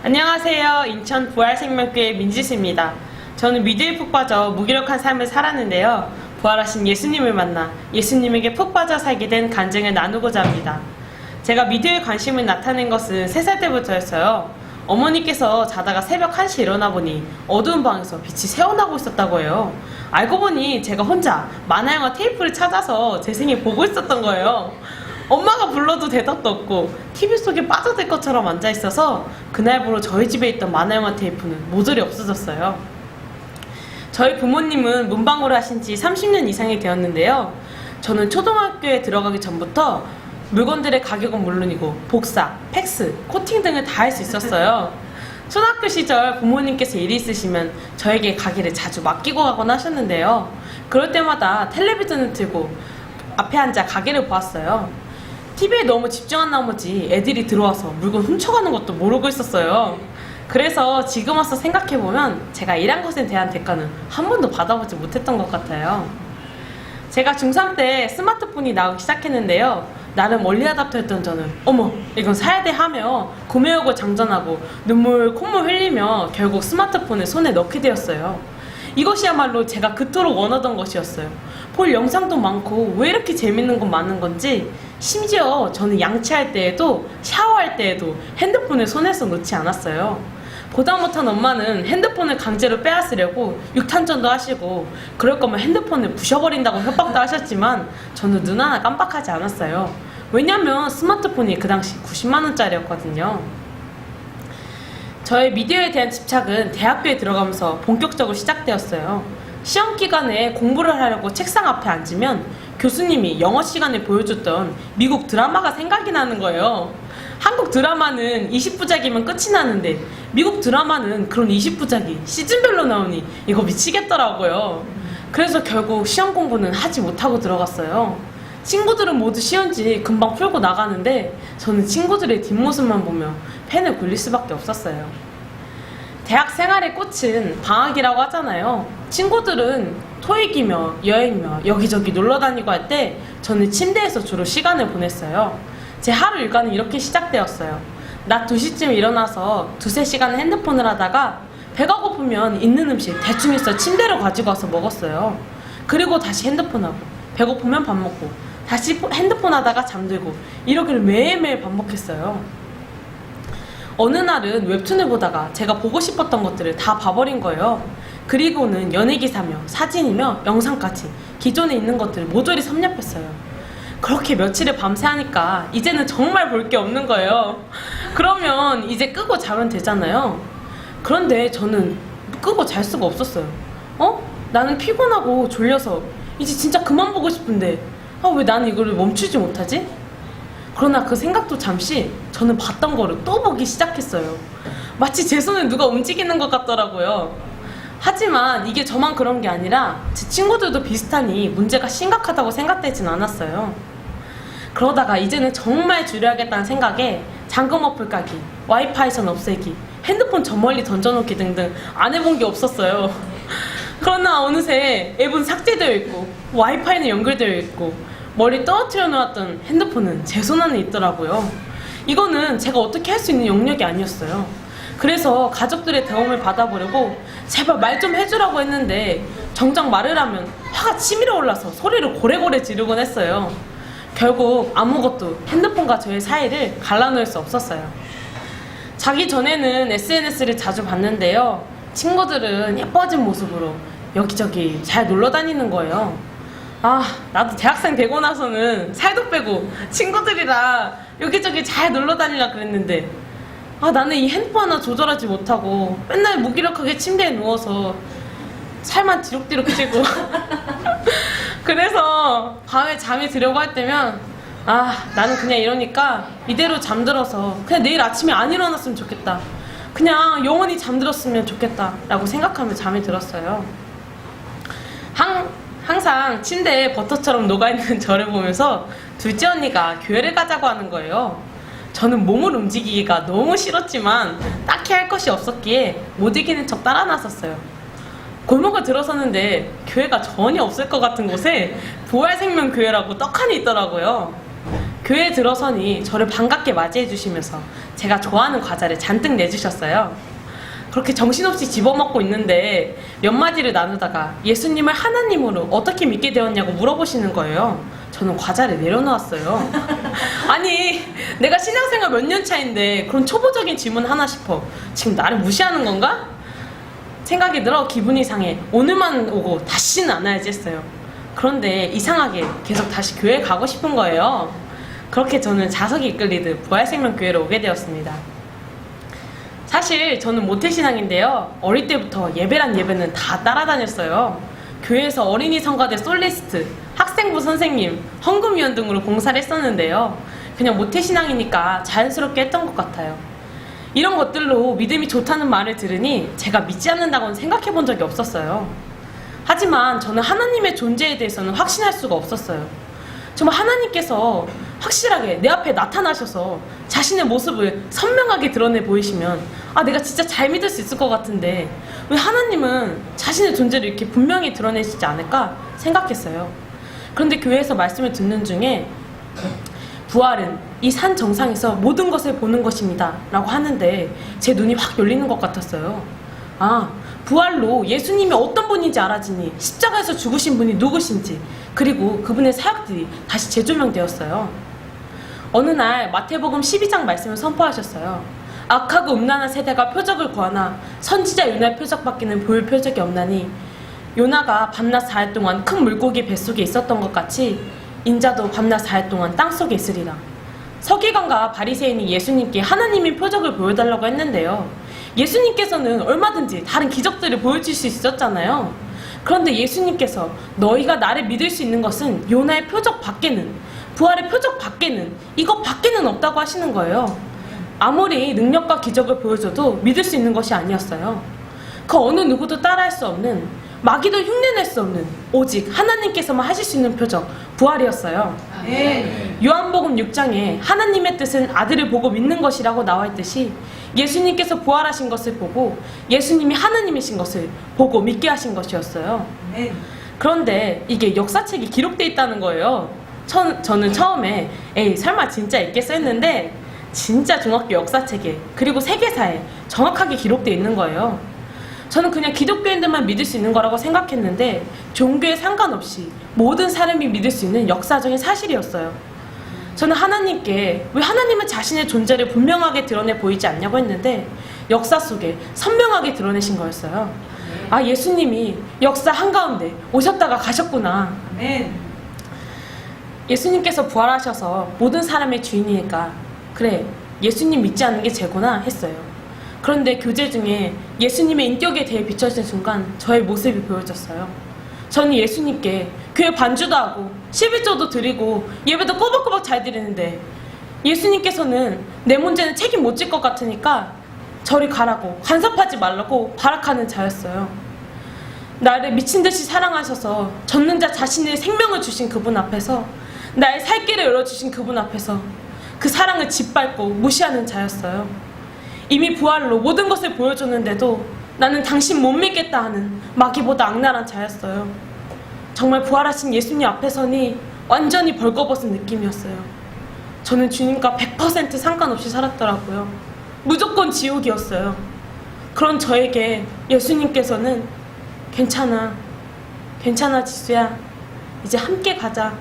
안녕하세요. 인천 부활생명교회 민지수입니다. 저는 미드에 푹 빠져 무기력한 삶을 살았는데요. 부활하신 예수님을 만나 예수님에게 푹 빠져 살게 된 간증을 나누고자 합니다. 제가 미드에 관심을 나타낸 것은 3살 때부터였어요. 어머니께서 자다가 새벽 1시에 일어나 보니 어두운 방에서 빛이 새어나고 있었다고 해요. 알고 보니 제가 혼자 만화영화 테이프를 찾아서 제 생일 보고 있었던 거예요. 엄마가 불러도 대답도 없고 TV 속에 빠져들 것처럼 앉아있어서 그날부로 저희 집에 있던 만화영화 테이프는 모조리 없어졌어요. 저희 부모님은 문방구를 하신 지 30년 이상이 되었는데요. 저는 초등학교에 들어가기 전부터 물건들의 가격은 물론이고 복사, 팩스, 코팅 등을 다 할 수 있었어요. 초등학교 시절 부모님께서 일이 있으시면 저에게 가게를 자주 맡기고 가곤 하셨는데요. 그럴 때마다 텔레비전을 틀고 앞에 앉아 가게를 보았어요. TV에 너무 집중한 나머지 애들이 들어와서 물건 훔쳐가는 것도 모르고 있었어요. 그래서 지금 와서 생각해보면 제가 일한 것에 대한 대가는 한 번도 받아보지 못했던 것 같아요. 제가 중3 때 스마트폰이 나오기 시작했는데요. 나름 얼리 어답터였던 저는 어머 이건 사야 돼 하며 구매하고 장전하고 눈물 콧물 흘리며 결국 스마트폰을 손에 넣게 되었어요. 이것이야말로 제가 그토록 원하던 것이었어요. 볼 영상도 많고 왜 이렇게 재밌는 건 많은 건지 심지어 저는 양치할 때에도 샤워할 때에도 핸드폰을 손에서 놓지 않았어요. 보다 못한 엄마는 핸드폰을 강제로 빼앗으려고 육탄전도 하시고 그럴 거면 핸드폰을 부셔버린다고 협박도 하셨지만 저는 눈 하나 깜빡하지 않았어요. 왜냐면 스마트폰이 그 당시 90만원짜리였거든요. 저의 미디어에 대한 집착은 대학교에 들어가면서 본격적으로 시작되었어요. 시험 기간에 공부를 하려고 책상 앞에 앉으면 교수님이 영어 시간에 보여줬던 미국 드라마가 생각이 나는 거예요. 한국 드라마는 20부작이면 끝이 나는데 미국 드라마는 그런 20부작이 시즌별로 나오니 이거 미치겠더라고요. 그래서 결국 시험 공부는 하지 못하고 들어갔어요. 친구들은 모두 시험지 금방 풀고 나가는데 저는 친구들의 뒷모습만 보며 펜을 굴릴 수밖에 없었어요. 대학 생활의 꽃은 방학이라고 하잖아요. 친구들은 토익이며 여행이며 여기저기 놀러다니고 할 때 저는 침대에서 주로 시간을 보냈어요. 제 하루 일과는 이렇게 시작되었어요. 낮 2시쯤 일어나서 2~3시간 핸드폰을 하다가 배가 고프면 있는 음식 대충 해서 침대로 가지고 와서 먹었어요. 그리고 다시 핸드폰하고 배고프면 밥 먹고 다시 핸드폰 하다가 잠들고 이러기를 매일매일 반복했어요. 어느 날은 웹툰을 보다가 제가 보고 싶었던 것들을 다 봐버린 거예요. 그리고는 연예기사며 사진이며 영상까지 기존에 있는 것들을 모조리 섭렵했어요. 그렇게 며칠을 밤새 하니까 이제는 정말 볼 게 없는 거예요. 그러면 이제 끄고 자면 되잖아요. 그런데 저는 끄고 잘 수가 없었어요. 나는 피곤하고 졸려서 이제 진짜 그만 보고 싶은데 왜 나는 이거를 멈추지 못하지? 그러나 그 생각도 잠시 저는 봤던 거를 또 보기 시작했어요. 마치 제 손을 누가 움직이는 것 같더라고요. 하지만 이게 저만 그런 게 아니라 제 친구들도 비슷하니 문제가 심각하다고 생각되진 않았어요. 그러다가 이제는 정말 줄여야겠다는 생각에 잠금 어플 까기, 와이파이 선 없애기, 핸드폰 저 멀리 던져놓기 등등 안 해본 게 없었어요. 그러나 어느새 앱은 삭제되어 있고 와이파이는 연결되어 있고 머리 떨어뜨려 놓았던 핸드폰은 제 손 안에 있더라고요. 이거는 제가 어떻게 할 수 있는 영역이 아니었어요. 그래서 가족들의 도움을 받아보려고 제발 말 좀 해주라고 했는데 정작 말을 하면 화가 치밀어 올라서 소리를 고래고래 지르곤 했어요. 결국 아무것도 핸드폰과 저의 사이를 갈라놓을 수 없었어요. 자기 전에는 SNS를 자주 봤는데요. 친구들은 예뻐진 모습으로 여기저기 잘 놀러 다니는 거예요. 나도 대학생 되고 나서는 살도 빼고 친구들이랑 여기저기 잘 놀러 다니려 그랬는데 나는 이 핸드폰 하나 조절하지 못하고 맨날 무기력하게 침대에 누워서 살만 뒤룩뒤룩 찌고 그래서 밤에 잠이 들려고 할 때면 나는 그냥 이러니까 이대로 잠들어서 그냥 내일 아침에 안 일어났으면 좋겠다. 그냥 영원히 잠들었으면 좋겠다 라고 생각하며 잠이 들었어요. 항상 침대에 버터처럼 녹아있는 저를 보면서 둘째 언니가 교회를 가자고 하는 거예요. 저는 몸을 움직이기가 너무 싫었지만 딱히 할 것이 없었기에 못 이기는 척 따라 나섰어요. 골목을 들어섰는데 교회가 전혀 없을 것 같은 곳에 부활생명교회라고 떡하니 있더라고요. 교회에 들어서니 저를 반갑게 맞이해 주시면서 제가 좋아하는 과자를 잔뜩 내주셨어요. 그렇게 정신없이 집어먹고 있는데 몇 마디를 나누다가 예수님을 하나님으로 어떻게 믿게 되었냐고 물어보시는 거예요. 저는 과자를 내려놓았어요. 아니, 내가 신앙생활 몇 년 차인데 그런 초보적인 질문 하나 싶어. 지금 나를 무시하는 건가? 생각이 들어 기분이 상해. 오늘만 오고 다시는 안 와야지 했어요. 그런데 이상하게 계속 다시 교회에 가고 싶은 거예요. 그렇게 저는 자석이 이끌리듯 부활생명교회로 오게 되었습니다. 사실 저는 모태신앙인데요. 어릴 때부터 예배란 예배는 다 따라다녔어요. 교회에서 어린이 성가대 솔리스트, 학생부 선생님, 헌금위원 등으로 봉사를 했었는데요. 그냥 모태신앙이니까 자연스럽게 했던 것 같아요. 이런 것들로 믿음이 좋다는 말을 들으니 제가 믿지 않는다고는 생각해 본 적이 없었어요. 하지만 저는 하나님의 존재에 대해서는 확신할 수가 없었어요. 정말 하나님께서 확실하게 내 앞에 나타나셔서 자신의 모습을 선명하게 드러내 보이시면 내가 진짜 잘 믿을 수 있을 것 같은데 왜 하나님은 자신의 존재를 이렇게 분명히 드러내시지 않을까 생각했어요. 그런데 교회에서 말씀을 듣는 중에 부활은 이 산 정상에서 모든 것을 보는 것입니다 라고 하는데 제 눈이 확 열리는 것 같았어요. 부활로 예수님이 어떤 분인지 알아지니 십자가에서 죽으신 분이 누구신지 그리고 그분의 사역들이 다시 재조명되었어요. 어느 날 마태복음 12장 말씀을 선포하셨어요. 악하고 음란한 세대가 표적을 구하나 선지자 요나의 표적밖에는 보일 표적이 없나니 요나가 밤낮 4일 동안 큰 물고기 뱃속에 있었던 것 같이 인자도 밤낮 4일 동안 땅속에 있으리라. 서기관과 바리새인이 예수님께 하나님의 표적을 보여달라고 했는데요. 예수님께서는 얼마든지 다른 기적들을 보여줄 수 있었잖아요. 그런데 예수님께서 너희가 나를 믿을 수 있는 것은 요나의 표적 밖에는, 부활의 표적 밖에는, 이것 밖에는 없다고 하시는 거예요. 아무리 능력과 기적을 보여줘도 믿을 수 있는 것이 아니었어요. 그 어느 누구도 따라할 수 없는, 마귀도 흉내낼 수 없는 오직 하나님께서만 하실 수 있는 표적, 부활이었어요. 요한복음 6장에 하나님의 뜻은 아들을 보고 믿는 것이라고 나와 있듯이 예수님께서 부활하신 것을 보고 예수님이 하나님이신 것을 보고 믿게 하신 것이었어요. 그런데 이게 역사책이 기록되어 있다는 거예요. 저는 처음에 설마 진짜 있겠어 했는데 진짜 중학교 역사책에 그리고 세계사에 정확하게 기록되어 있는 거예요. 저는 그냥 기독교인들만 믿을 수 있는 거라고 생각했는데 종교에 상관없이 모든 사람이 믿을 수 있는 역사적인 사실이었어요. 저는 하나님께 왜 하나님은 자신의 존재를 분명하게 드러내 보이지 않냐고 했는데 역사 속에 선명하게 드러내신 거였어요. 예수님이 역사 한가운데 오셨다가 가셨구나. 예수님께서 부활하셔서 모든 사람의 주인이니까 그래, 예수님 믿지 않는 게 죄구나 했어요. 그런데 교제 중에 예수님의 인격에 대해 비춰진 순간 저의 모습이 보여졌어요. 저는 예수님께 교회 반주도 하고 11조도 드리고 예배도 꼬박꼬박 잘 드리는데 예수님께서는 내 문제는 책임 못 질 것 같으니까 저리 가라고, 간섭하지 말라고 발악하는 자였어요. 나를 미친듯이 사랑하셔서 젖는 자 자신의 생명을 주신 그분 앞에서, 나의 살 길을 열어주신 그분 앞에서 그 사랑을 짓밟고 무시하는 자였어요. 이미 부활로 모든 것을 보여줬는데도 나는 당신 못 믿겠다 하는 마귀보다 악랄한 자였어요. 정말 부활하신 예수님 앞에 서니 완전히 벌거벗은 느낌이었어요. 저는 주님과 100% 상관없이 살았더라고요. 무조건 지옥이었어요. 그런 저에게 예수님께서는 괜찮아 지수야, 이제 함께 가자,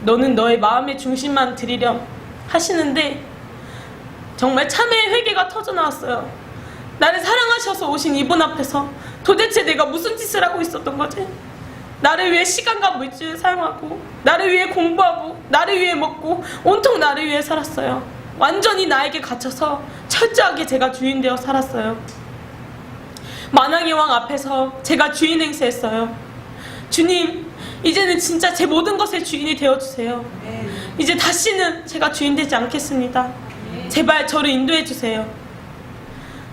너는 너의 마음의 중심만 드리렴 하시는데 정말 참회의 회개가 터져나왔어요. 나를 사랑하셔서 오신 이분 앞에서 도대체 내가 무슨 짓을 하고 있었던 거지? 나를 위해 시간과 물질을 사용하고 나를 위해 공부하고 나를 위해 먹고 온통 나를 위해 살았어요. 완전히 나에게 갇혀서 철저하게 제가 주인 되어 살았어요. 만왕의 왕 앞에서 제가 주인 행세했어요. 주님, 이제는 진짜 제 모든 것의 주인이 되어주세요. 이제 다시는 제가 주인 되지 않겠습니다. 제발 저를 인도해 주세요.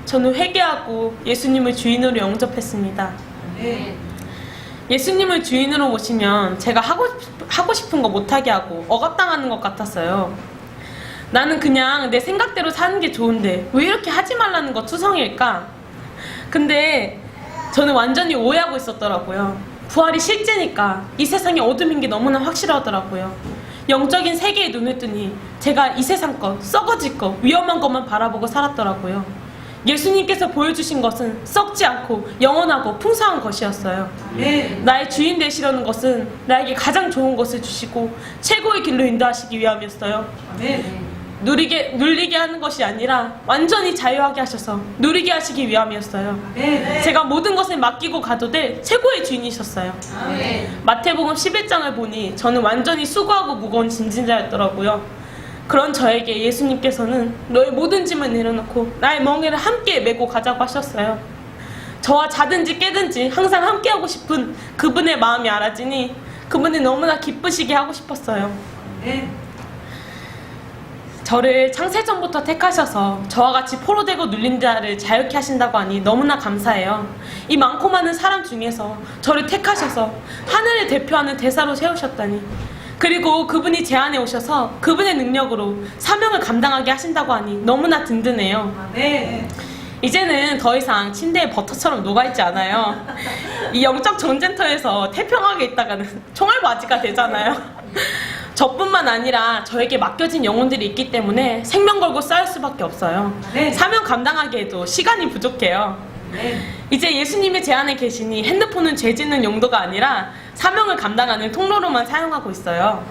저는 회개하고 예수님을 주인으로 영접했습니다. 예수님을 주인으로 모시면 제가 하고 싶은 거 못하게 하고 억압당하는 것 같았어요. 나는 그냥 내 생각대로 사는 게 좋은데 왜 이렇게 하지 말라는 거 투성일까? 근데 저는 완전히 오해하고 있었더라고요. 부활이 실제니까 이 세상에 어둠인 게 너무나 확실하더라고요. 영적인 세계에 눈을 뜨니 제가 이 세상 것, 썩어질 것, 위험한 것만 바라보고 살았더라고요. 예수님께서 보여주신 것은 썩지 않고 영원하고 풍성한 것이었어요. 나의 주인 되시려는 것은 나에게 가장 좋은 것을 주시고 최고의 길로 인도하시기 위함이었어요. 눌리게 하는 것이 아니라 완전히 자유하게 하셔서 누리게 하시기 위함이었어요. 제가 모든 것을 맡기고 가도 될 최고의 주인이셨어요. 마태복음 11장을 보니 저는 완전히 수고하고 무거운 짐진자였더라고요. 그런 저에게 예수님께서는 너의 모든 짐을 내려놓고 나의 멍에를 함께 메고 가자고 하셨어요. 저와 자든지 깨든지 항상 함께하고 싶은 그분의 마음이 알아지니 그분이 너무나 기쁘시게 하고 싶었어요. 저를 창세전부터 택하셔서 저와 같이 포로되고 눌린 자를 자유케 하신다고 하니 너무나 감사해요. 이 많고 많은 사람 중에서 저를 택하셔서 하늘을 대표하는 대사로 세우셨다니, 그리고 그분이 제 안에 오셔서 그분의 능력으로 사명을 감당하게 하신다고 하니 너무나 든든해요. 이제는 더 이상 침대에 버터처럼 녹아있지 않아요. 이 영적 전쟁터에서 태평하게 있다가는 총알바지가 되잖아요. 저뿐만 아니라 저에게 맡겨진 영혼들이 있기 때문에 생명 걸고 싸울 수밖에 없어요. 사명 감당하기에도 시간이 부족해요. 이제 예수님이 제 안에 계시니 핸드폰은 죄 짓는 용도가 아니라 사명을 감당하는 통로로만 사용하고 있어요.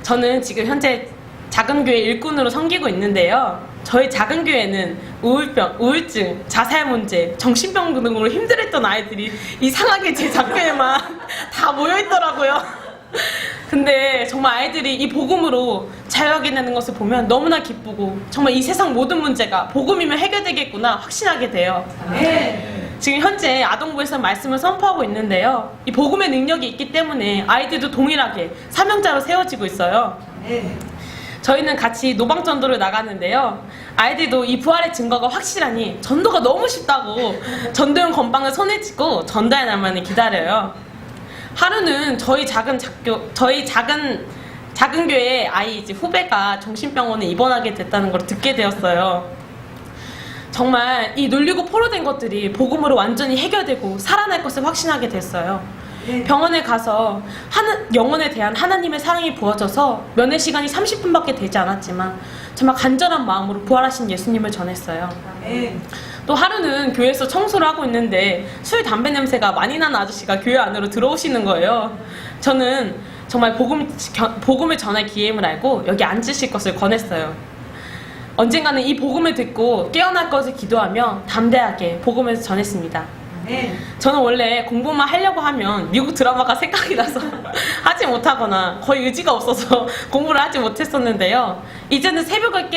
저는 지금 현재 작은 교회 일꾼으로 섬기고 있는데요. 저희 작은 교회는 우울증, 자살 문제, 정신병 등으로 힘들었던 아이들이 이상하게 제 작교회만 다 모여있더라고요. 근데 정말 아이들이 이 복음으로 자유하게 되는 것을 보면 너무나 기쁘고 정말 이 세상 모든 문제가 복음이면 해결되겠구나 확신하게 돼요. 지금 현재 아동부에서 말씀을 선포하고 있는데요. 이 복음의 능력이 있기 때문에 아이들도 동일하게 사명자로 세워지고 있어요. 저희는 같이 노방전도를 나가는데요. 아이들도 이 부활의 증거가 확실하니 전도가 너무 쉽다고 전도용 건빵을 손에 쥐고 전도의 날만을 기다려요. 하루는 저희 작은 교회의 아이 후배가 정신병원에 입원하게 됐다는 걸 듣게 되었어요. 정말 이 눌리고 포로된 것들이 복음으로 완전히 해결되고 살아날 것을 확신하게 됐어요. 병원에 가서 영혼에 대한 하나님의 사랑이 부어져서 면회 시간이 30분밖에 되지 않았지만 정말 간절한 마음으로 부활하신 예수님을 전했어요. 또 하루는 교회에서 청소를 하고 있는데 술, 담배 냄새가 많이 나는 아저씨가 교회 안으로 들어오시는 거예요. 저는 정말 복음을 전할 기회임을 알고 여기 앉으실 것을 권했어요. 언젠가는 이 복음을 듣고 깨어날 것을 기도하며 담대하게 복음을 전했습니다. 저는 원래 공부만 하려고 하면 미국 드라마가 생각이 나서 하지 못하거나 거의 의지가 없어서 공부를 하지 못했었는데요. 이제는 새벽을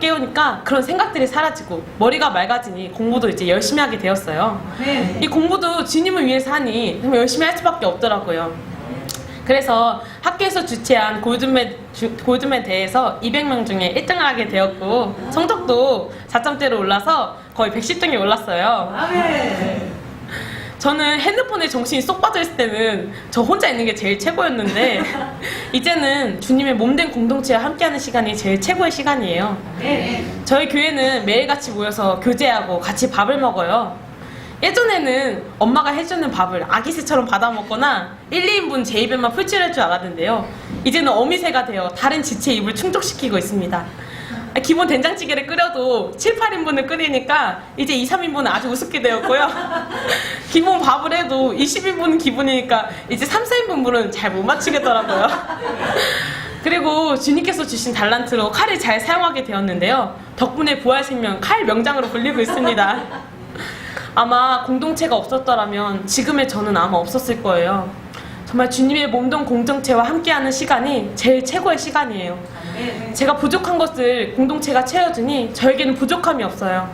깨우니까 그런 생각들이 사라지고 머리가 맑아지니 공부도 이제 열심히 하게 되었어요. 이 공부도 주님을 위해서 하니 정말 열심히 할 수밖에 없더라고요. 그래서 학교에서 주최한 골드맨 대회에서 200명 중에 1등을 하게 되었고 성적도 4점대로 올라서 거의 110등에 올랐어요. 저는 핸드폰에 정신이 쏙 빠져있을 때는 저 혼자 있는 게 제일 최고였는데 이제는 주님의 몸된 공동체와 함께하는 시간이 제일 최고의 시간이에요. 저희 교회는 매일같이 모여서 교제하고 같이 밥을 먹어요. 예전에는 엄마가 해주는 밥을 아기새처럼 받아 먹거나 1, 2인분 제 입에만 풀칠할 줄 알았는데요. 이제는 어미새가 되어 다른 지체의 입을 충족시키고 있습니다. 기본 된장찌개를 끓여도 7, 8인분을 끓이니까 이제 2, 3인분은 아주 우습게 되었고요. 기본 밥을 해도 20인분은 기본이니까 이제 3, 4인분은 잘 못 맞추겠더라고요. 그리고 주님께서 주신 달란트로 칼을 잘 사용하게 되었는데요. 덕분에 부활생명 칼 명장으로 불리고 있습니다. 아마 공동체가 없었더라면 지금의 저는 아마 없었을 거예요. 정말 주님의 몸동 공동체와 함께하는 시간이 제일 최고의 시간이에요. 제가 부족한 것을 공동체가 채워주니 저에게는 부족함이 없어요.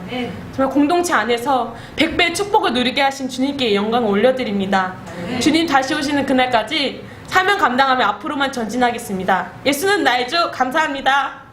정말 공동체 안에서 100배의 축복을 누리게 하신 주님께 영광을 올려드립니다. 주님 다시 오시는 그날까지 사명 감당하며 앞으로만 전진하겠습니다. 예수는 나의 주. 감사합니다.